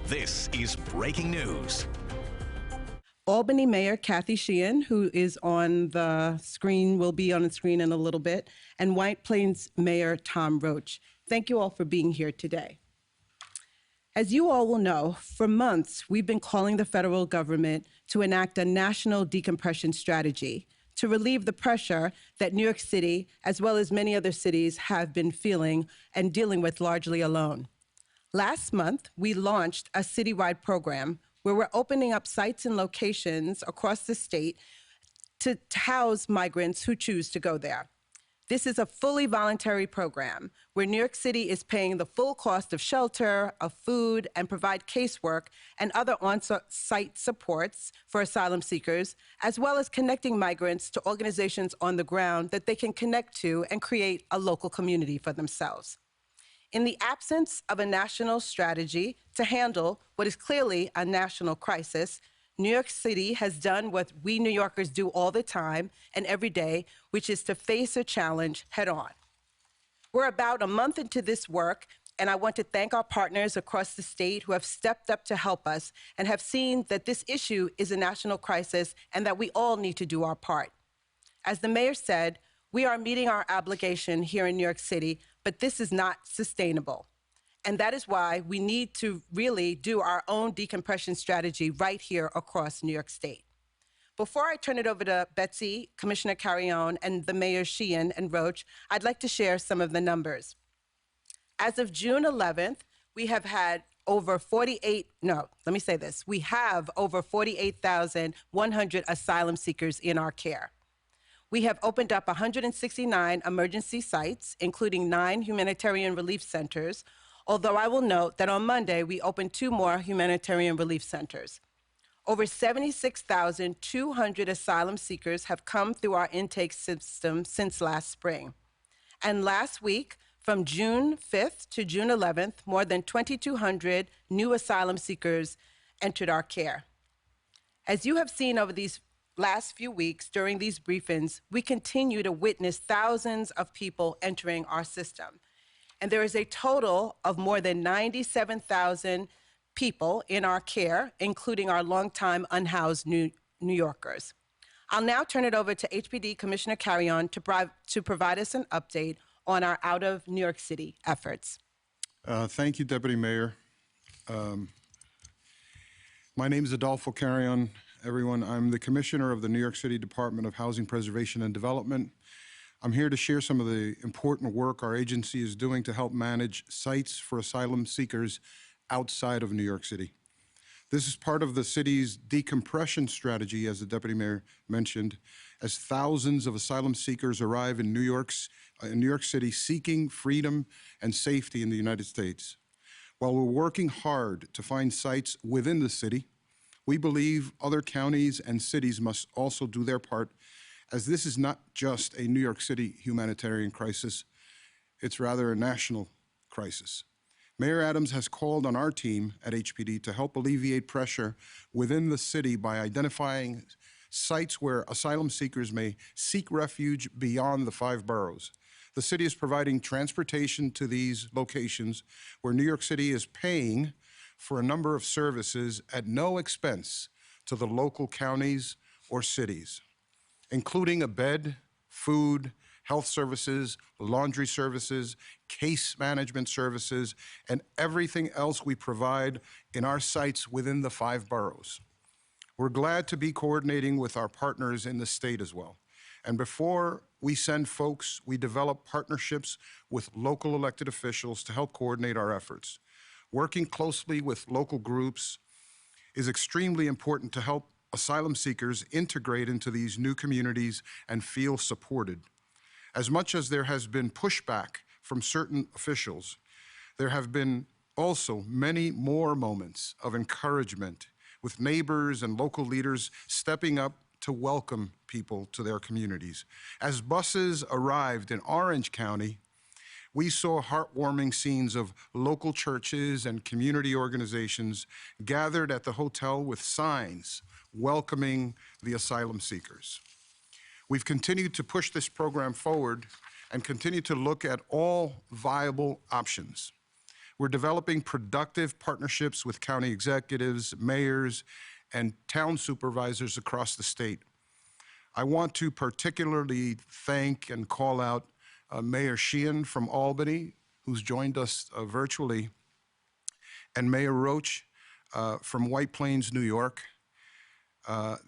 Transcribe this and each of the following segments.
This is breaking news. Albany Mayor Kathy Sheehan, who is on the screen, will be on the screen in a little bit, and White Plains Mayor Tom Roach. Thank you all for being here today. As you all will know, for months, we've been calling the federal government to enact a national decompression strategy to relieve the pressure that New York City, as well as many other cities, have been feeling and dealing with largely alone. Last month, we launched a citywide program where we're opening up sites and locations across the state to house migrants who choose to go there. This is a fully voluntary program where New York City is paying the full cost of shelter, of food, and provide casework and other on-site supports for asylum seekers, as well as connecting migrants to organizations on the ground that they can connect to and create a local community for themselves. In the absence of a national strategy to handle what is clearly a national crisis, New York City has done what we New Yorkers do all the time and every day, which is to face a challenge head on. We're about a month into this work, and I want to thank our partners across the state who have stepped up to help us and have seen that this issue is a national crisis and that we all need to do our part. As the mayor said, we are meeting our obligation here in New York City, but this is not sustainable. And that is why we need to really do our own decompression strategy right here across New York State. Before I turn it over to Betsy, Commissioner Carrion, and the Mayor Sheehan and Roach, I'd like to share some of the numbers. As of June 11th, we have had over 48,100 asylum seekers in our care. We have opened up 169 emergency sites, including 9 humanitarian relief centers, although I will note that on Monday, we opened 2 more humanitarian relief centers. Over 76,200 asylum seekers have come through our intake system since last spring. And last week, from June 5th to June 11th, more than 2,200 new asylum seekers entered our care. As you have seen over these last few weeks during these briefings, we continue to witness thousands of people entering our system. And there is a total of more than 97,000 people in our care, including our longtime unhoused New Yorkers. I'll now turn it over to HPD Commissioner Carrion to provide us an update on our out of New York City efforts. Thank you, Deputy Mayor. My name is Adolfo Carrion. Everyone, I'm the Commissioner of the New York City Department of Housing Preservation and Development. I'm here to share some of the important work our agency is doing to help manage sites for asylum seekers outside of New York City. This is part of the city's decompression strategy, as the Deputy Mayor mentioned, as thousands of asylum seekers arrive in New York City seeking freedom and safety in the United States. While we're working hard to find sites within the city, we believe other counties and cities must also do their part, as this is not just a New York City humanitarian crisis, it's rather a national crisis. Mayor Adams has called on our team at HPD to help alleviate pressure within the city by identifying sites where asylum seekers may seek refuge beyond the 5 boroughs. The city is providing transportation to these locations where New York City is paying for a number of services at no expense to the local counties or cities, including a bed, food, health services, laundry services, case management services, and everything else we provide in our sites within the 5 boroughs. We're glad to be coordinating with our partners in the state as well. And before we send folks, we develop partnerships with local elected officials to help coordinate our efforts. Working closely with local groups is extremely important to help asylum seekers integrate into these new communities and feel supported. As much as there has been pushback from certain officials, there have been also many more moments of encouragement with neighbors and local leaders stepping up to welcome people to their communities. As buses arrived in Orange County, we saw heartwarming scenes of local churches and community organizations gathered at the hotel with signs welcoming the asylum seekers. We've continued to push this program forward and continue to look at all viable options. We're developing productive partnerships with county executives, mayors, and town supervisors across the state. I want to particularly thank and call out Mayor Sheehan from Albany, who's joined us virtually, and Mayor Roach from White Plains, New York.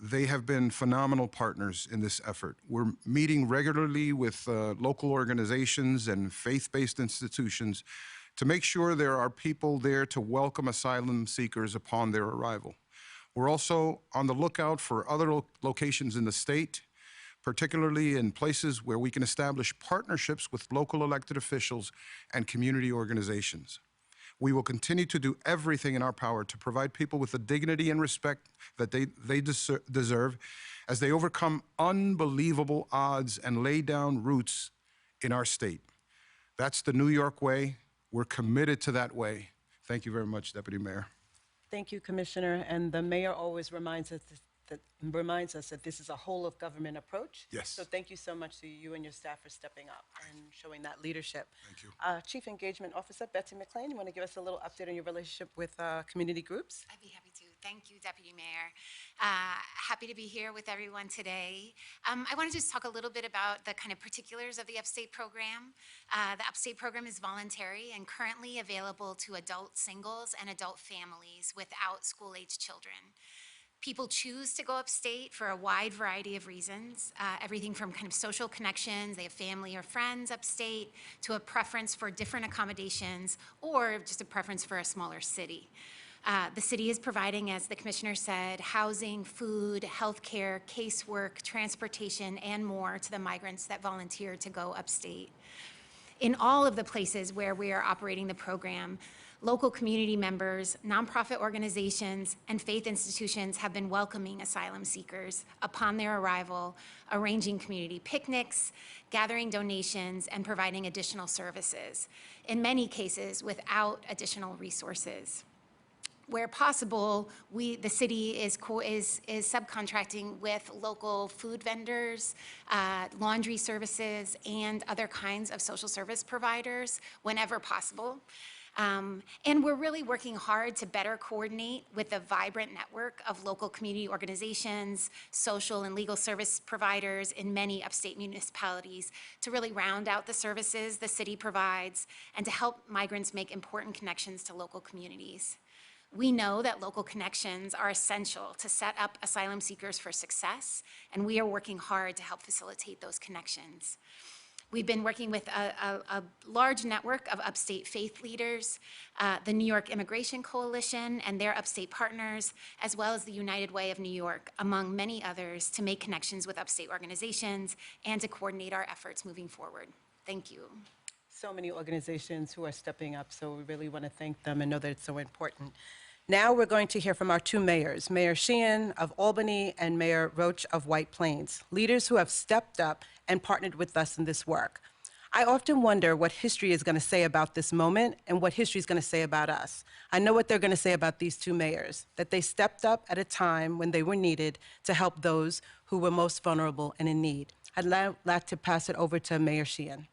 They have been phenomenal partners in this effort. We're meeting regularly with local organizations and faith-based institutions to make sure there are people there to welcome asylum seekers upon their arrival. We're also on the lookout for other locations in the state, particularly in places where we can establish partnerships with local elected officials and community organizations. We will continue to do everything in our power to provide people with the dignity and respect that they deserve as they overcome unbelievable odds and lay down roots in our state. That's the New York way. We're committed to that way. Thank you very much, Deputy Mayor. Thank you, Commissioner. And the mayor always reminds us that this is a whole of government approach. Yes. So thank you so much to you and your staff for stepping up and showing that leadership. Thank you. Chief Engagement Officer Betsy McLean, you want to give us a little update on your relationship with community groups? I'd be happy to. Thank you, Deputy Mayor. Happy to be here with everyone today. I want to just talk a little bit about the kind of particulars of the Upstate program. The Upstate program is voluntary and currently available to adult singles and adult families without school-age children. People choose to go upstate for a wide variety of reasons, everything from kind of social connections, they have family or friends upstate, to a preference for different accommodations, or just a preference for a smaller city. The city is providing, as the commissioner said, housing, food, healthcare, casework, transportation, and more to the migrants that volunteer to go upstate. In all of the places where we are operating the program, local community members, nonprofit organizations, and faith institutions have been welcoming asylum seekers upon their arrival, arranging community picnics, gathering donations, and providing additional services, in many cases without additional resources. Where possible, the city is subcontracting with local food vendors, laundry services, and other kinds of social service providers whenever possible. And we're really working hard to better coordinate with a vibrant network of local community organizations, social and legal service providers in many upstate municipalities to really round out the services the city provides and to help migrants make important connections to local communities. We know that local connections are essential to set up asylum seekers for success, and we are working hard to help facilitate those connections. We've been working with a large network of upstate faith leaders, the New York Immigration Coalition and their upstate partners, as well as the United Way of New York, among many others, to make connections with upstate organizations and to coordinate our efforts moving forward. Thank you. So many organizations who are stepping up, so we really want to thank them and know that it's so important. Now we're going to hear from our two mayors, Mayor Sheehan of Albany and Mayor Roach of White Plains, leaders who have stepped up and partnered with us in this work. I often wonder what history is going to say about this moment and what history is going to say about us. I know what they're going to say about these two mayors, that they stepped up at a time when they were needed to help those who were most vulnerable and in need. I'd like to pass it over to Mayor Sheehan.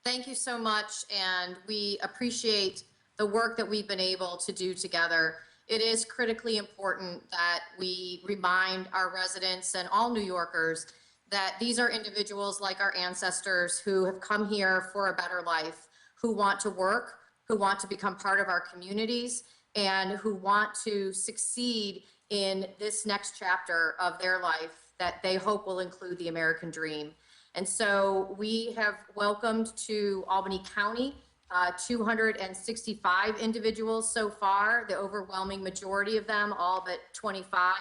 Thank you so much, and we appreciate the work that we've been able to do together. It is critically important that we remind our residents and all New Yorkers that these are individuals like our ancestors who have come here for a better life, who want to work, who want to become part of our communities, and who want to succeed in this next chapter of their life that they hope will include the American dream. And so we have welcomed to Albany County 265 individuals so far, the overwhelming majority of them, all but 25,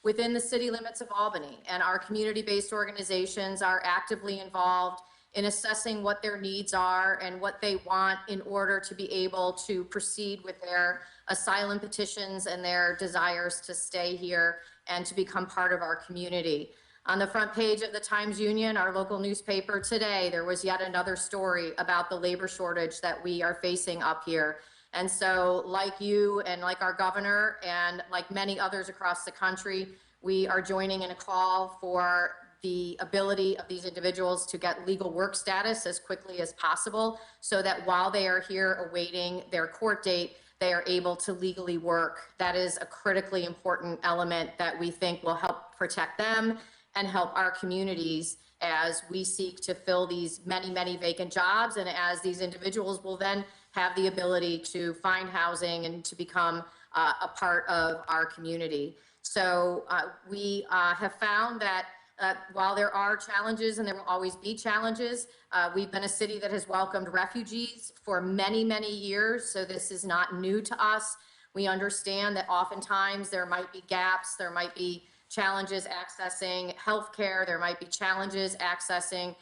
within the city limits of Albany. And our community-based organizations are actively involved in assessing what their needs are and what they want in order to be able to proceed with their asylum petitions and their desires to stay here and to become part of our community. On the front page of the Times-Union, our local newspaper today, there was yet another story about the labor shortage that we are facing up here. And so like you and like our governor and like many others across the country, we are joining in a call for the ability of these individuals to get legal work status as quickly as possible so that while they are here awaiting their court date, they are able to legally work. That is a critically important element that we think will help protect them and help our communities as we seek to fill these many, many vacant jobs, and as these individuals will then have the ability to find housing and to become a part of our community. So we have found that while there are challenges and there will always be challenges, we've been a city that has welcomed refugees for many, many years. So this is not new to us. We understand that oftentimes there might be gaps, there might be challenges accessing healthcare, there might be challenges accessing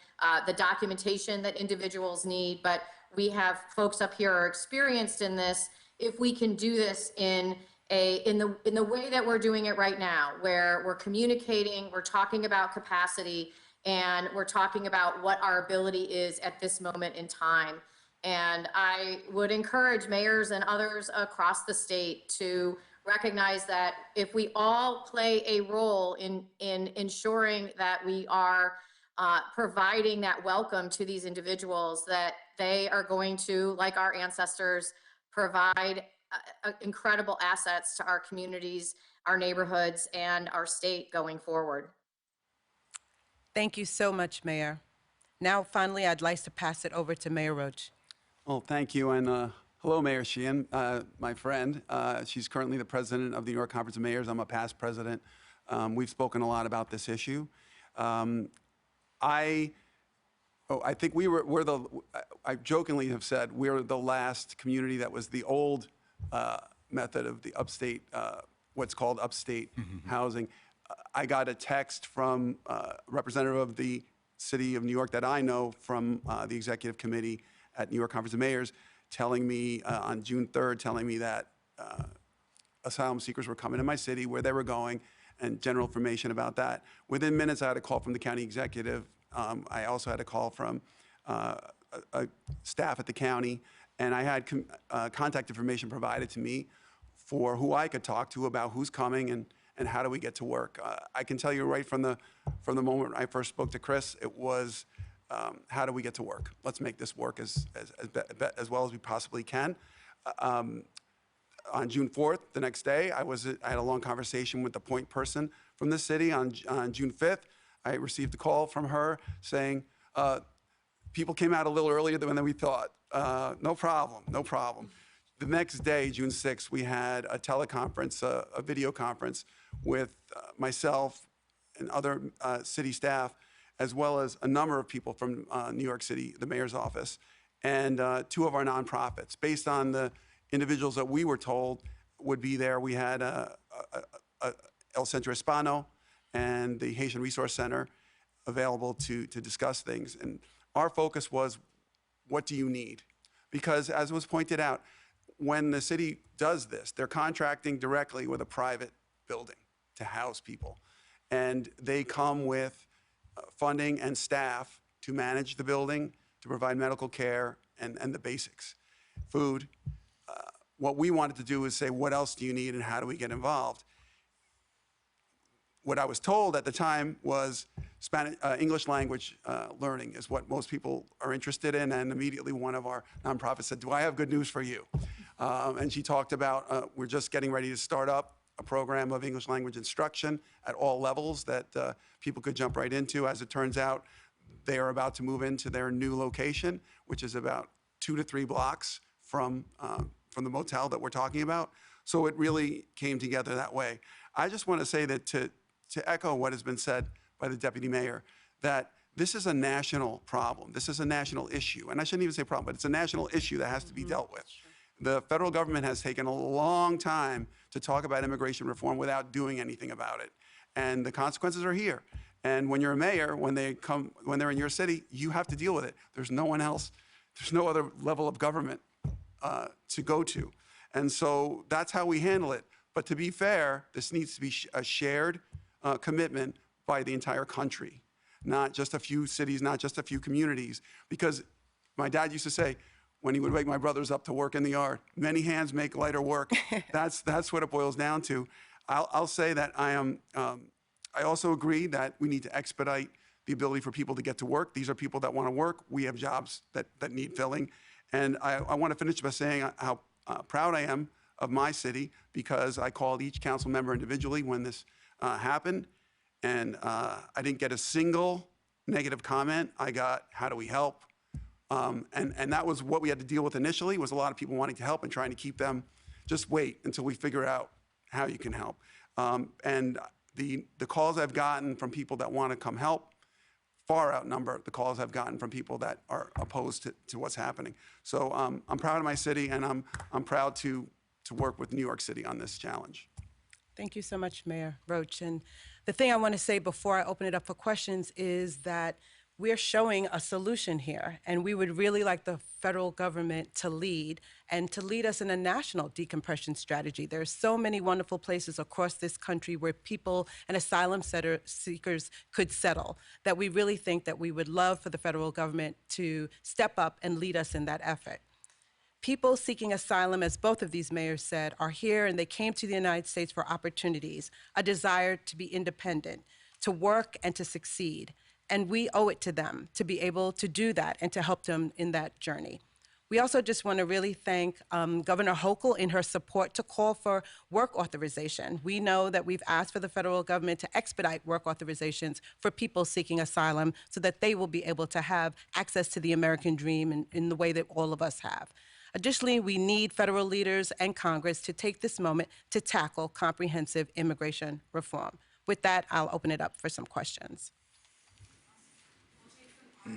the documentation that individuals need, but we have folks up here who are experienced in this. If we can do this in the way that we're doing it right now, where we're communicating, we're talking about capacity, and we're talking about what our ability is at this moment in time. And I would encourage mayors and others across the state to recognize that if we all play a role in ensuring that we are providing that welcome to these individuals, that they are going to, like our ancestors, provide incredible assets to our communities, our neighborhoods, and our state going forward. Thank you so much, Mayor. Now, finally, I'd like to pass it over to Mayor Roach. Well, thank you, and hello, Mayor Sheehan, my friend. She's currently the president of the New York Conference of Mayors. I'm a past president. We've spoken a lot about this issue. I think I jokingly have said we're the last community that was the old method of the upstate, what's called upstate housing. I got a text from a representative of the city of New York that I know from the executive committee at New York Conference of Mayors telling me on June 3rd, telling me that asylum seekers were coming to my city, where they were going, and general information about that. Within minutes, I had a call from the county executive. I also had a call from a staff at the county, and I had contact information provided to me for who I could talk to about who's coming and how do we get to work. I can tell you right from the moment I first spoke to Chris, it was how do we get to work? Let's make this work as well as we possibly can. On June 4th, the next day, I had a long conversation with the point person from the city. On June 5th, I received a call from her saying, people came out a little earlier than we thought. No problem, no problem. The next day, June 6th, we had a teleconference, a video conference with myself and other city staff, as well as a number of people from New York City, the mayor's office, and two of our nonprofits. Based on the individuals that we were told would be there, we had El Centro Hispano and the Haitian Resource Center available to discuss things. And our focus was, what do you need? Because as was pointed out, when the city does this, they're contracting directly with a private building to house people. And they come with funding and staff to manage the building, to provide medical care and the basics, food. What we wanted to do is say, what else do you need and how do we get involved? What I was told at the time was English language learning is what most people are interested in, and immediately one of our nonprofits said, do I have good news for you? And she talked about, we're just getting ready to start up a program of English language instruction at all levels that people could jump right into. As it turns out, they are about to move into their new location, which is about 2 to 3 blocks from the motel that we're talking about. So it really came together that way. I just want to say that to echo what has been said by the deputy mayor, that this is a national problem. This is a national issue. And I shouldn't even say problem, but it's a national issue that has to be dealt with. The federal government has taken a long time to talk about immigration reform without doing anything about it. And the consequences are here. And when you're a mayor, when they're in your city, you have to deal with it. There's no one else, there's no other level of government to go to. And so that's how we handle it. But to be fair, this needs to be a shared commitment by the entire country, not just a few cities, not just a few communities. Because my dad used to say, when he would wake my brothers up to work in the yard, many hands make lighter work. That's what it boils down to. I'll say that I am I also agree that we need to expedite the ability for people to get to work. These are people that want to work. We have jobs that need filling. And I want to finish by saying how proud I am of my city, because I called each council member individually when this happened. And I didn't get a single negative comment. I got, how do we help? And that was what we had to deal with initially, was a lot of people wanting to help and trying to keep them, just wait until we figure out how you can help. And the calls I've gotten from people that want to come help far outnumber the calls I've gotten from people that are opposed to what's happening. So I'm proud of my city, and I'm proud to work with New York City on this challenge. Thank you so much, Mayor Roach. And the thing I want to say before I open it up for questions is that we're showing a solution here, and we would really like the federal government to lead us in a national decompression strategy. There are so many wonderful places across this country where people and asylum seekers could settle, that we really think that we would love for the federal government to step up and lead us in that effort. People seeking asylum, as both of these mayors said, are here, and they came to the United States for opportunities, a desire to be independent, to work and to succeed. And we owe it to them to be able to do that and to help them in that journey. We also just want to really thank Governor Hochul in her support to call for work authorization. We know that we've asked for the federal government to expedite work authorizations for people seeking asylum so that they will be able to have access to the American dream in the way that all of us have. Additionally, we need federal leaders and Congress to take this moment to tackle comprehensive immigration reform. With that, I'll open it up for some questions. Hi,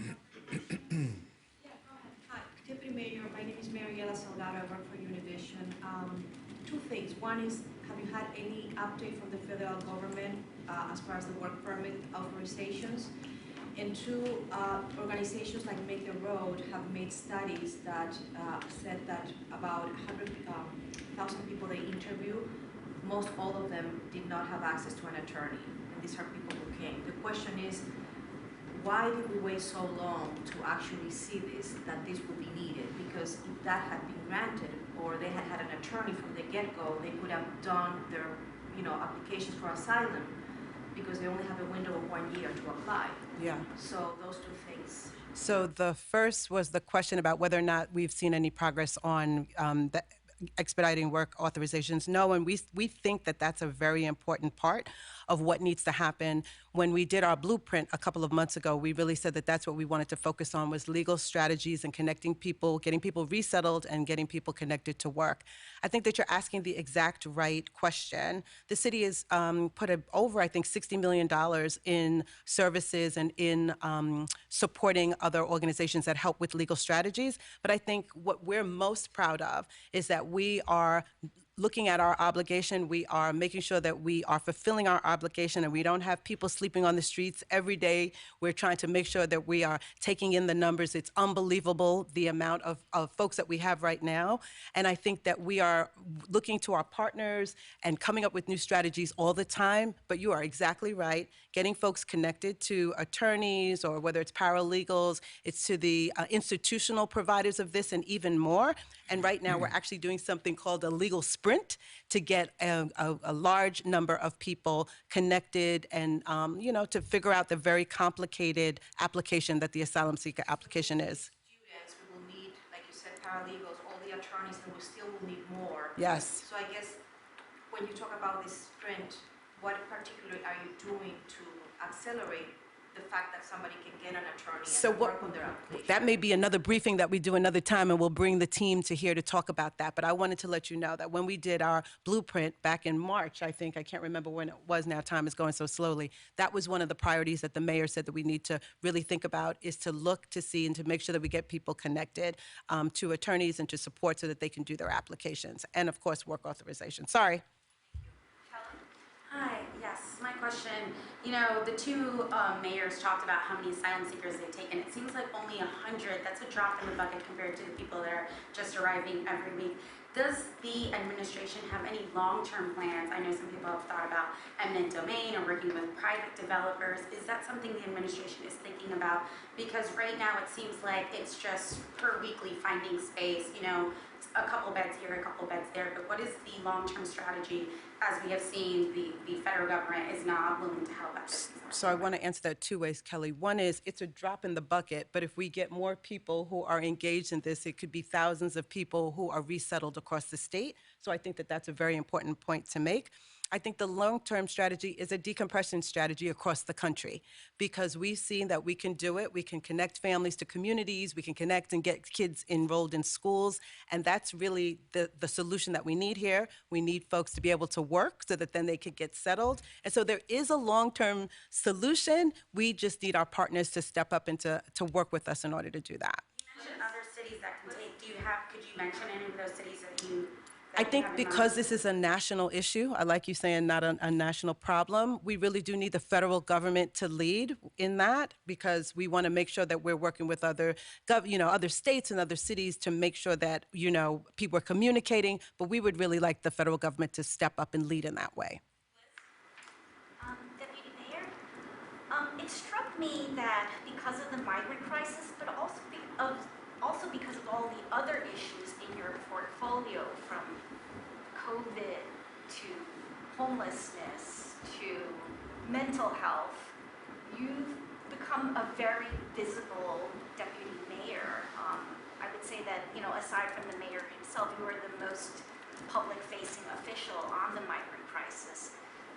Deputy Mayor. My name is Mariela Salgado. I work for Univision. Two things. One is, have you had any update from the federal government as far as the work permit authorizations? And two, organizations like Make the Road have made studies that said that about 100,000 people they interview, most all of them did not have access to an attorney. And these are people who came. The question is, why did we wait so long to actually see this, that this would be needed? Because if that had been granted, or they had had an attorney from the get-go, they could have done their, applications for asylum, because they only have a window of 1 year to apply. Yeah. So those two things. So the first was the question about whether or not we've seen any progress on the expediting work authorizations. No, and we think that that's a very important part of what needs to happen. When we did our blueprint a couple of months ago, we really said that that's what we wanted to focus on, was legal strategies and connecting people, getting people resettled and getting people connected to work. I think that you're asking the exact right question. The city has put over, I think, $60 million in services and in supporting other organizations that help with legal strategies. But I think what we're most proud of is that we are looking at our obligation. We are making sure that we are fulfilling our obligation and we don't have people sleeping on the streets every day. We're trying to make sure that we are taking in the numbers. It's unbelievable the amount of folks that we have right now. And I think that we are looking to our partners and coming up with new strategies all the time. But you are exactly right. Getting folks connected to attorneys, or whether it's paralegals, it's to the institutional providers of this and even more. And right now we're actually doing something called a legal sprint to get a large number of people connected and, to figure out the very complicated application that the asylum seeker application is. Students, we will need, like you said, paralegals, all the attorneys, and we still will need more. Yes. So I guess when you talk about this sprint, what particularly are you doing to accelerate the fact that somebody can get an attorney and work on their application? That may be another briefing that we do another time, and we'll bring the team to here to talk about that. But I wanted to let you know that when we did our blueprint back in March, I think, I can't remember when it was now, time is going so slowly, that was one of the priorities that the mayor said that we need to really think about, is to look to see and to make sure that we get people connected to attorneys and to support so that they can do their applications. And of course, work authorization. Sorry. Hi, yes, my question You know, the two mayors talked about how many asylum seekers they've taken. It seems like only 100. That's a drop in the bucket compared to the people that are just arriving every week. Does the administration have any long-term plans? I know some people have thought about eminent domain or working with private developers. Is that something the administration is thinking about? Because right now it seems like it's just per weekly finding space, you know, a couple beds here, a couple beds there, but what is the long-term strategy as we have seen the federal government is not willing to help at this point? So I want to answer that two ways, Kelly. One is it's a drop in the bucket, but if we get more people who are engaged in this, it could be thousands of people who are resettled across the state. So I think that that's a very important point to make. I think the long-term strategy is a decompression strategy across the country because we've seen that we can do it. We can connect families to communities. We can connect and get kids enrolled in schools. And that's really the solution that we need here. We need folks to be able to work so that then they can get settled. And so there is a long-term solution. We just need our partners to step up and to work with us in order to do that. You mentioned other cities that can take. Could you mention any of those cities that you I think because this is a national issue, I like you saying not a national problem, we really do need the federal government to lead in that because we want to make sure that we're working with other states and other cities to make sure that, people are communicating, but we would really like the federal government to step up and lead in that way. Deputy Mayor, it struck me that because of the migrant crisis, but also because of all the other issues in your portfolio, from COVID to homelessness to mental health, you've become a very visible deputy mayor. I would say that, aside from the mayor himself, you are the most public-facing official on the migrant crisis.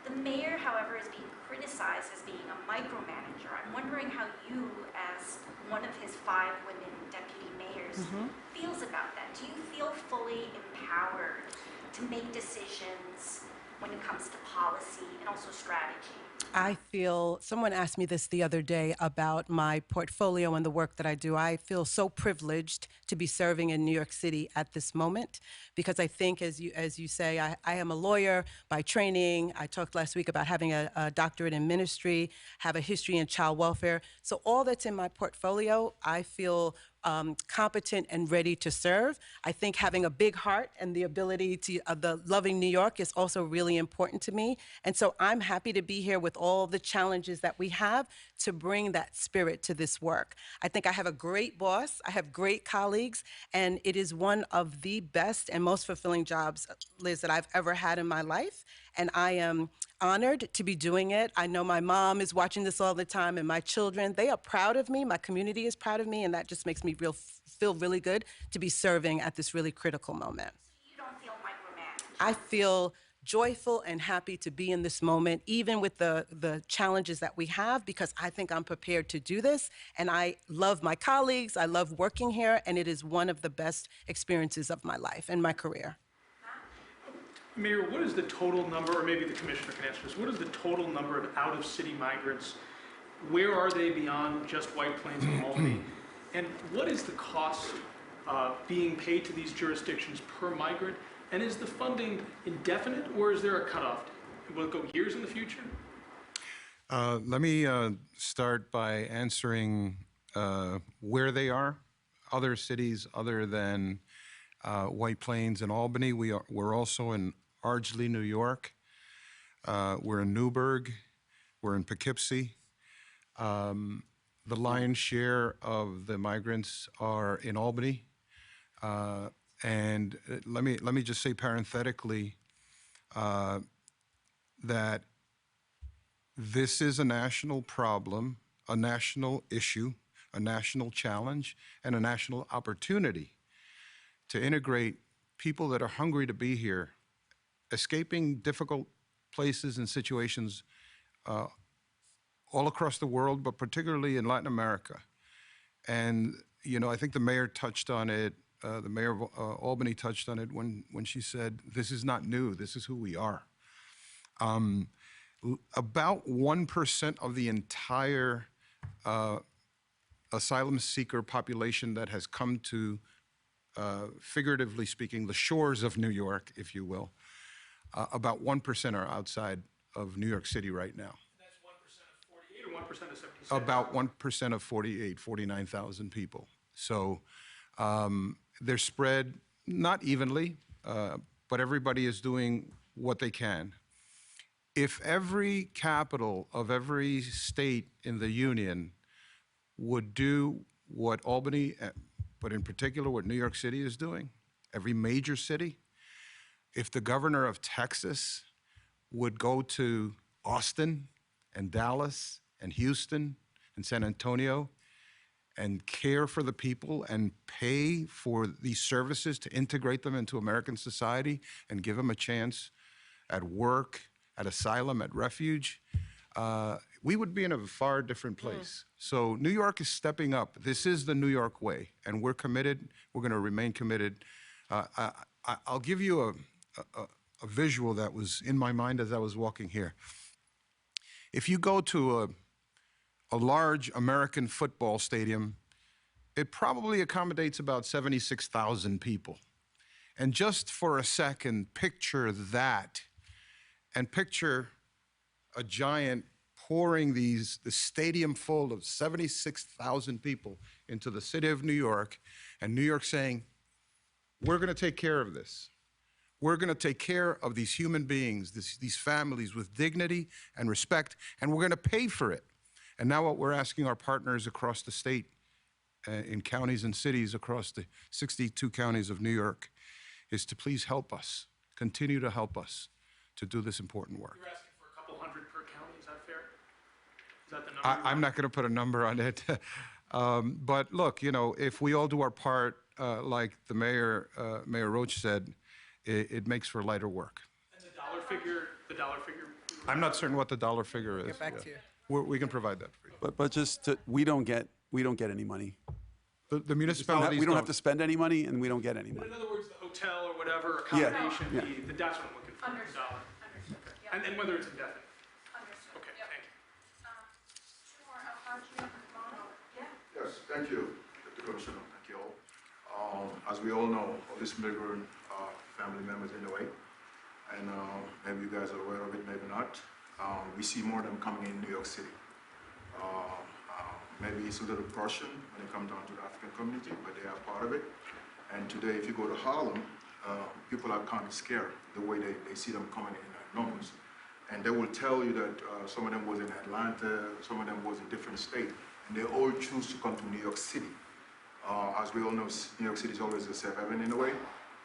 The mayor, however, is being criticized as being a micromanager. I'm wondering how you, as one of his 5 women deputy mayors, feels about that. Do you feel fully empowered to make decisions when it comes to policy and also strategy? Someone asked me this the other day about my portfolio and the work that I do. I feel so privileged to be serving in New York City at this moment because I think, as you say, I am a lawyer by training. I talked last week about having a doctorate in ministry, have a history in child welfare. So all that's in my portfolio, I feel competent and ready to serve. I think having a big heart and the ability to, the loving New York is also really important to me. And so I'm happy to be here with all the challenges that we have to bring that spirit to this work. I think I have a great boss, I have great colleagues, and it is one of the best and most fulfilling jobs, Liz, that I've ever had in my life. And I am honored to be doing it. I know my mom is watching this all the time, and my children, they are proud of me. My community is proud of me, and that just makes me feel really good to be serving at this really critical moment. So you don't feel micromanaged? I feel joyful and happy to be in this moment, even with the challenges that we have, because I think I'm prepared to do this. And I love my colleagues, I love working here, and it is one of the best experiences of my life and my career. Mayor, what is the total number, or maybe the commissioner can answer this, what is the total number of out-of-city migrants? Where are they beyond just White Plains and Albany? And what is the cost being paid to these jurisdictions per migrant? And is the funding indefinite, or is there a cutoff? Will it go years in the future? Let me start by answering where they are. Other cities other than White Plains and Albany. We're also in Ardsley, New York. We're in Newburgh. We're in Poughkeepsie. The lion's share of the migrants are in Albany. And let me just say parenthetically that this is a national problem, a national issue, a national challenge, and a national opportunity to integrate people that are hungry to be here, escaping difficult places and situations all across the world, but particularly in Latin America. And, I think the mayor touched on it, the mayor of Albany touched on it when she said, this is not new, this is who we are. About 1% of the entire asylum seeker population that has come to, figuratively speaking, the shores of New York, if you will, about 1% are outside of New York City right now. That's 1% 1% of 76? About 1% of 49,000 people. So they're spread not evenly, but everybody is doing what they can. If every capital of every state in the union would do what Albany, but in particular what New York City is doing, every major city, if the governor of Texas would go to Austin and Dallas and Houston and San Antonio and care for the people and pay for these services to integrate them into American society and give them a chance at work, at asylum, at refuge, we would be in a far different place. So New York is stepping up. This is the New York way, and we're committed. We're going to remain committed. I'll give you a visual that was in my mind as I was walking here. If you go to a large American football stadium, it probably accommodates about 76,000 people. And just for a second, picture that, and picture a giant pouring the stadium full of 76,000 people into the city of New York, and New York saying, we're going to take care of this. We're going to take care of these human beings, these families with dignity and respect, and we're going to pay for it. And now what we're asking our partners across the state, in counties and cities across the 62 counties of New York, is to please help us, continue to help us to do this important work. You're asking for a couple hundred per county, is that fair? Is that the number? I'm not going to put a number on it. But look, you know, if we all do our part, like the Mayor Roach said, it makes for lighter work. And the dollar figure? I'm not certain what the dollar figure is. Get back to you. We can provide that for you. But just to, we don't get any money. The municipalities We don't have to spend any money, and we don't get any But money. in other words, the hotel or whatever accommodation, Yeah. that's what I'm looking for, the dollar. Understood. Okay. And then whether it's indefinite. Understood. Okay, Yep. thank you. Sure, Haji, yeah. Yes, thank you, Deputy Commissioner. Thank you all. As we all know, all these migrant family members in the way, and maybe you guys are aware of it, maybe not. We see more of them coming in New York City. Maybe it's a little portion when it comes down to the African community, but they are part of it. And today, if you go to Harlem, people are kind of scared the way they see them coming in numbers. And they will tell you that some of them was in Atlanta, some of them was in different states, and they all choose to come to New York City. As we all know, New York City is always a safe haven in a way.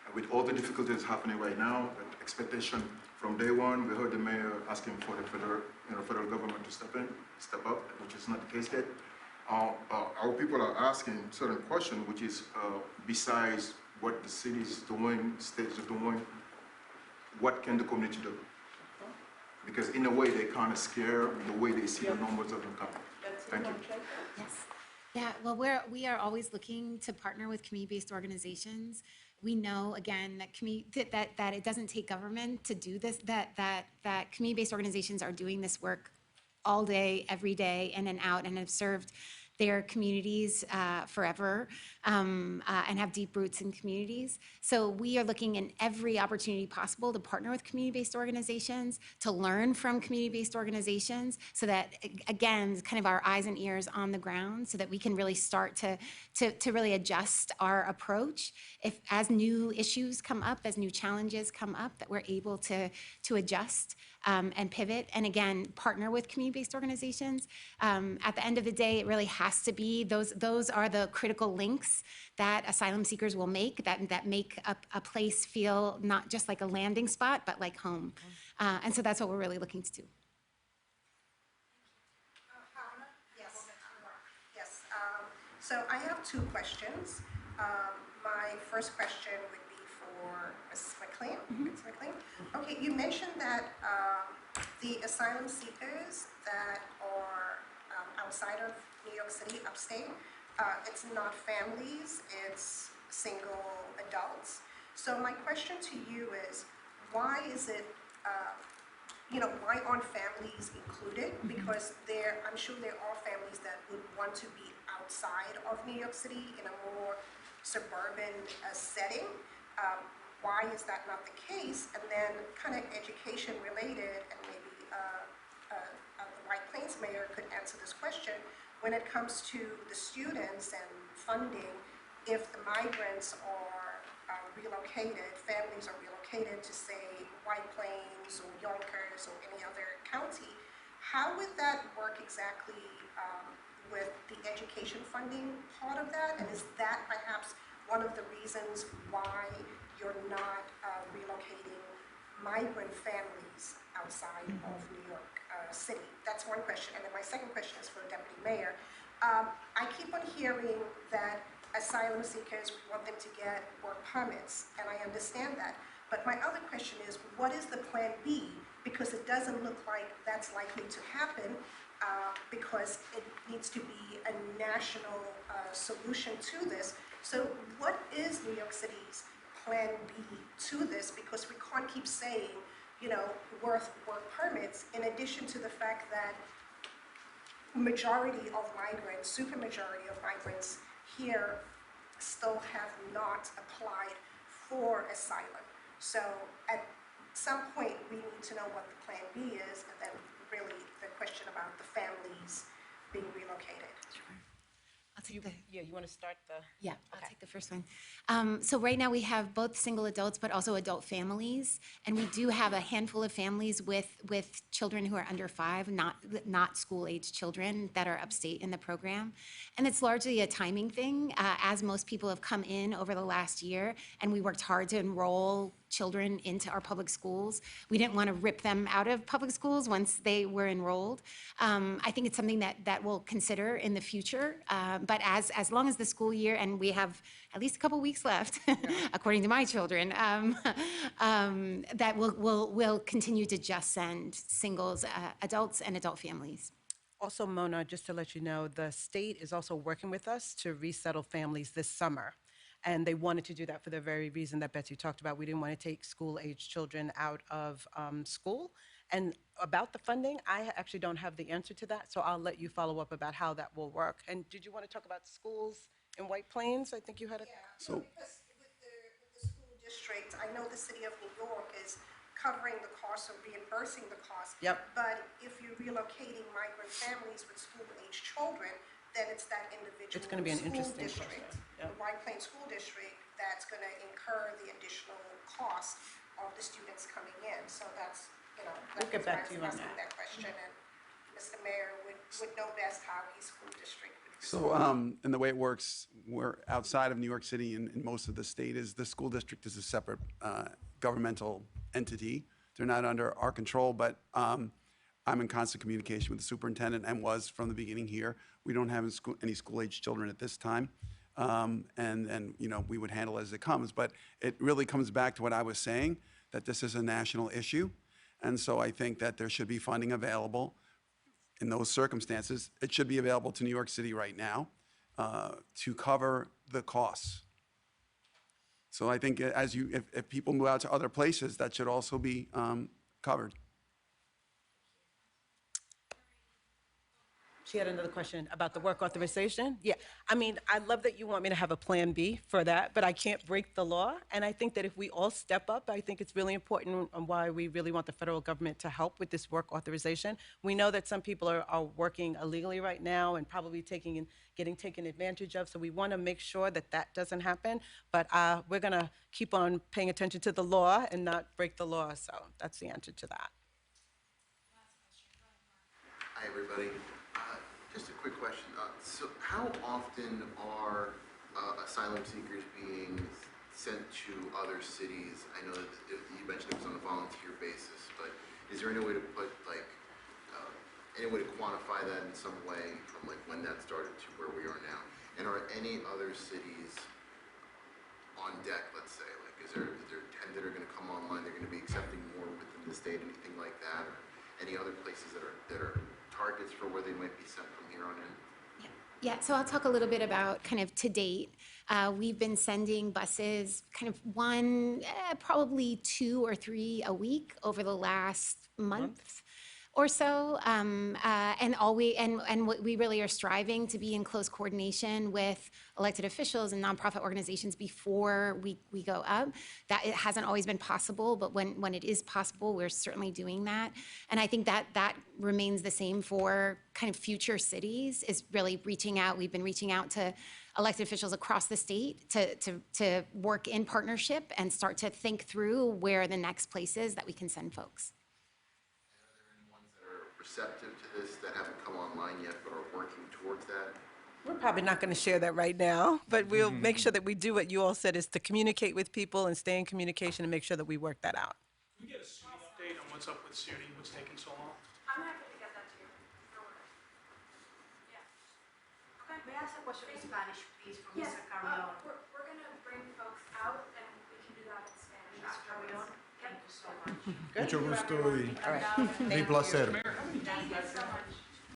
And with all the difficulties happening right now, the expectation from day one, we heard the mayor asking for the federal government to step up, which is not the case yet. Our people are asking certain questions, which is besides what the city is doing, states are doing, what can the community do? Because in a way, they kind of scare the way they see the numbers of them coming. Thank you. Yes. Yeah, well, we are always looking to partner with community-based organizations. We know, again, that it doesn't take government to do this, that community-based organizations are doing this work all day, every day, in and out, and have served their communities forever and have deep roots in communities. So we are looking in every opportunity possible to partner with community-based organizations, to learn from community-based organizations, so that, again, kind of our eyes and ears on the ground, so that we can really start to really adjust our approach. As new issues come up, as new challenges come up, that we're able to adjust and pivot, and again, partner with community-based organizations. At the end of the day, it really has to be, those are the critical links that asylum seekers will make, that make a place feel not just like a landing spot, but like home. And so that's what we're really looking to do. Yes. So I have two questions. My first question would be for Ms. McLean. Ms. McLean. Okay, you mentioned that the asylum seekers that are outside of New York City, upstate, it's not families, it's single adults. So my question to you is, why is it, why aren't families included? Because I'm sure there are families that would want to be outside of New York City in a more suburban setting. Why is that not the case? And then kind of education related and maybe the White Plains mayor could answer this question. When it comes to the students and funding, if the migrants are relocated, families are relocated to say White Plains or Yonkers or any other county, how would that work exactly with the education funding part of that? And is that perhaps one of the reasons why you're not relocating migrant families outside of New York City? That's one question. And then my second question is for Deputy Mayor. I keep on hearing that asylum seekers, we want them to get work permits, and I understand that. But my other question is, what is the plan B? Because it doesn't look like that's likely to happen because it needs to be a national solution to this. So what is New York City's plan B to this? Because we can't keep saying, you know, work permits, in addition to the fact that majority of migrants, supermajority of migrants here still have not applied for asylum. So at some point, we need to know what the plan B is, and then really the question about the families being relocated. I'll take the. Yeah, you want to start the? Yeah, I'll take the first one. So right now we have both single adults, but also adult families. And we do have a handful of families with children who are under 5, not school-age children that are upstate in the program. And it's largely a timing thing, as most people have come in over the last year, and we worked hard to enroll children into our public schools. We didn't want to rip them out of public schools once they were enrolled. I think it's something that we'll consider in the future. But as long as the school year, and we have at least a couple weeks left, according to my children, that we'll continue to just send singles, adults, and adult families. Also, Mona, just to let you know, the state is also working with us to resettle families this summer. And they wanted to do that for the very reason that Betsy talked about. We didn't want to take school-age children out of school. And about the funding, I actually don't have the answer to that, so I'll let you follow up about how that will work. And did you want to talk about schools in White Plains? I think you had a... Yeah, so because with the school district, I know the city of New York is covering the cost or reimbursing the cost. Yep. But if you're relocating migrant families with school-age children, then it's that individual It's gonna be an school interesting district, process. Yep. the White Plains School District, that's going to incur the additional cost of the students coming in. So that's, you know, We'll get back to you on asking that. question, and Mr. Mayor would know best how his school district would So, and the way it works, we're outside of New York City and most of the state is the school district is a separate governmental entity. They're not under our control, but I'm in constant communication with the superintendent and was from the beginning here. We don't have any school-age children at this time. And you know, we would handle it as it comes. But it really comes back to what I was saying, that this is a national issue. And so I think that there should be funding available in those circumstances. It should be available to New York City right now to cover the costs. So I think if people move out to other places, that should also be covered. She had another question about the work authorization. Yeah, I mean, I love that you want me to have a plan B for that, but I can't break the law. And I think that if we all step up, I think it's really important and why we really want the federal government to help with this work authorization. We know that some people are working illegally right now and probably getting taken advantage of. So we want to make sure that that doesn't happen. But we're going to keep on paying attention to the law and not break the law. So that's the answer to that. Hi, everybody. Just a quick question. So how often are asylum seekers being sent to other cities? I know that you mentioned it was on a volunteer basis, but is there any way to put, like, any way to quantify that in some way from, like, when that started to where we are now? And are any other cities on deck, let's say? Like, is there 10 that are going to come online, they're going to be accepting more within the state, anything like that? Or any other places that are targets for where they might be sent from here on in? Yeah, so I'll talk a little bit about kind of to date. We've been sending buses, kind of probably 2 or 3 a week over the last month. or so, and what we really are striving to be in close coordination with elected officials and nonprofit organizations before we go up. That it hasn't always been possible, but when it is possible, we're certainly doing that. And I think that remains the same for kind of future cities, is really reaching out. We've been reaching out to elected officials across the state to work in partnership and start to think through where the next place is that we can send folks. Receptive to this that haven't come online yet but are working towards that? We're probably not going to share that right now, but we'll make sure that we do what you all said, is to communicate with people and stay in communication and make sure that we work that out. Can we get a SUNY update on what's up with SUNY, what's taking so long? I'm happy to get that to you. No worries. Yeah. Okay. May I ask a question in Spanish, please, from Yes, Mr. Carrion? we're gonna bring folks out and we can do that in Spanish Mr. Carrion, afterwards. thank you so much. Mucho gusto y All right. mi placer. Mayor, how many Thank you so much.